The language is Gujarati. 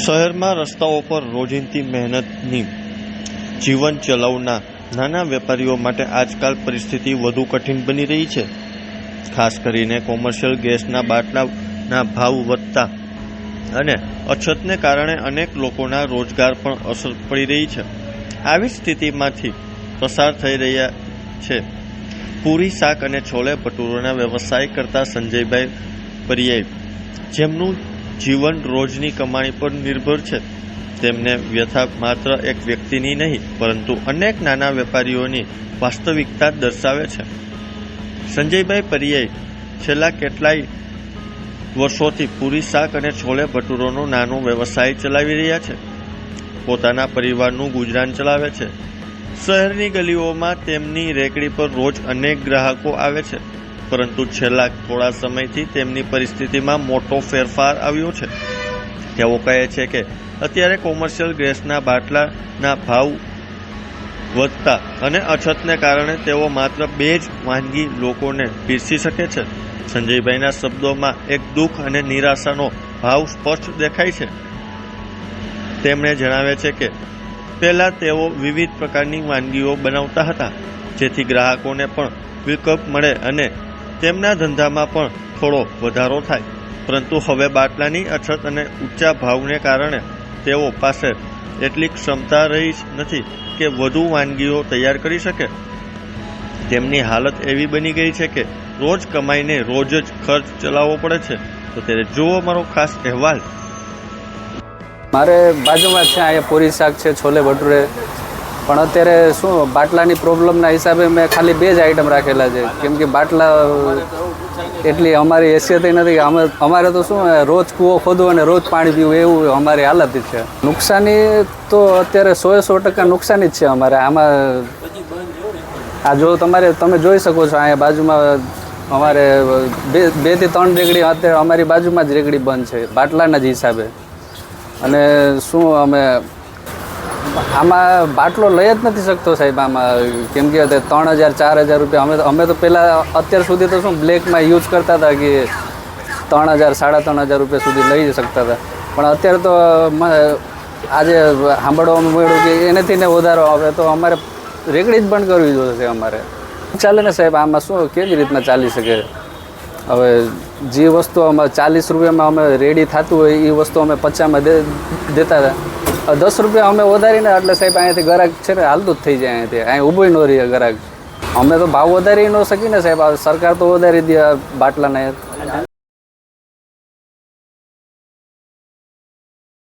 શહેરમાં રસ્તાઓ પર રોજિંદી મહેનતની જીવન ચલાવનાર નાના વેપારીઓ માટે આજકાલ પરિસ્થિતિ વધુ કઠિન બની રહી છે. ખાસ કરીને કોમર્શિયલ ગેસના બાટલાના ભાવ વધતા અને અછતને કારણે અનેક લોકોના રોજગાર પણ અસર પડી રહી છે. આવી સ્થિતિમાંથી પસાર થઈ રહ્યા છે પૂરી શાક અને છોલે ભટુરોના વ્યવસાય કરતા સંજયભાઈ પરિયાઈ, જેમનું જીવન રોજની કમાણી પર નિર્ભર છે. તેમને વ્યથા માત્ર એક વ્યક્તિની નહીં, પરંતુ અનેક નાના વેપારીઓની વાસ્તવિકતા દર્શાવે છે. સંજયભાઈ પરિયાઈ છેલ્લા કેટલાય વર્ષોથી પૂરી શાક અને છોલે ભટુરોનો નાનો વ્યવસાય ચલાવી રહ્યા છે. પોતાના પરિવારનું ગુજરાન ચલાવે છે. શહેરની ગલીઓમાં તેમની રેકડી પર રોજ અનેક ગ્રાહકો આવે છે, પરંતુ છેલ્લા થોડા સમયથી તેમની પરિસ્થિતિમાં મોટો ફેરફાર આવ્યો છે. તેઓ કહે છે કે અત્યારે કોમર્શિયલ ગેસના બાટલાના ભાવ વધતા અને અછતને કારણે તેઓ માત્ર 2 જ વાનગી લોકોને પીરસી શકે છે. સંજયભાઈના શબ્દોમાં એક દુઃખ અને નિરાશાનો ભાવ સ્પષ્ટ દેખાય છે. તેમણે જણાવે છે કે પહેલા તેઓ વિવિધ પ્રકારની વાનગીઓ બનાવતા હતા, જેથી ગ્રાહકોને પણ વિકલ્પ મળે અને તેમના ધંધામાં પણ થોડો વધારો થાય. પરંતુ હવે બાટલાની અછત અને ઊંચા ભાવને કારણે તેઓ પાસે એટલી ક્ષમતા રહી નથી કે વધુ વાનગીઓ તૈયાર કરી શકે. તેમની હાલત એવી બની ગઈ છે કે રોજ કમાઈને રોજ જ ખર્ચ ચલાવવો પડે છે. તો ત્યારે જુઓ મારો ખાસ અહેવાલ. મારે બાજુમાં છે, અહીંયા પૂરી શાક છે, છોલે ભટુરે. પણ અત્યારે શું બાટલાની પ્રોબ્લેમના હિસાબે મેં ખાલી 2 જ આઈટમ રાખેલા છે, કેમ કે બાટલા એટલી અમારી હેસિયત નથી કે અમારે તો શું રોજ કૂવો ખોદવું અને રોજ પાણી પીવું, એવું અમારી હાલત છે. નુકસાની તો અત્યારે 100% નુકસાની જ છે અમારે આમાં. આ જો તમે જોઈ શકો છો, અહીંયા બાજુમાં અમારે 2 થી 3 રેકડી અત્યારે અમારી બાજુમાં જ રેકડી બંધ છે બાટલાના જ હિસાબે. અને શું અમે આમાં બાટલો લઈ જ નથી શકતો સાહેબ આમાં, કેમ કે 3,000-4,000 રૂપિયા અમે તો પહેલાં અત્યાર સુધી તો શું બ્લેકમાં યુઝ કરતા હતા કે 3,000-3,500 રૂપિયા સુધી લઈ શકતા હતા. પણ અત્યારે તો આજે સાંભળવામાં મળ્યું કે એનાથી ને વધારો આવે તો અમારે રેકડી જ બંધ કરવી જોઈએ. અમારે ચાલે ને સાહેબ, આમાં શું કેવી રીતના ચાલી શકે? હવે જે વસ્તુ અમે 40 રૂપિયામાં અમે રેડી થતું હોય એ વસ્તુ અમે 50માં દેતા હતા. 10 રૂપિયા અમે વધારીને એટલે સાહેબ અહીંયાથી ગ્રાહક છે ને હાલતું જ થઈ જાય. અહીંયાથી અહીં ઊભું ન રહીએ ગ્રાહક. અમે તો ભાવ વધારી ન શકીને સાહેબ, સરકાર તો વધારી દે બાટલાને.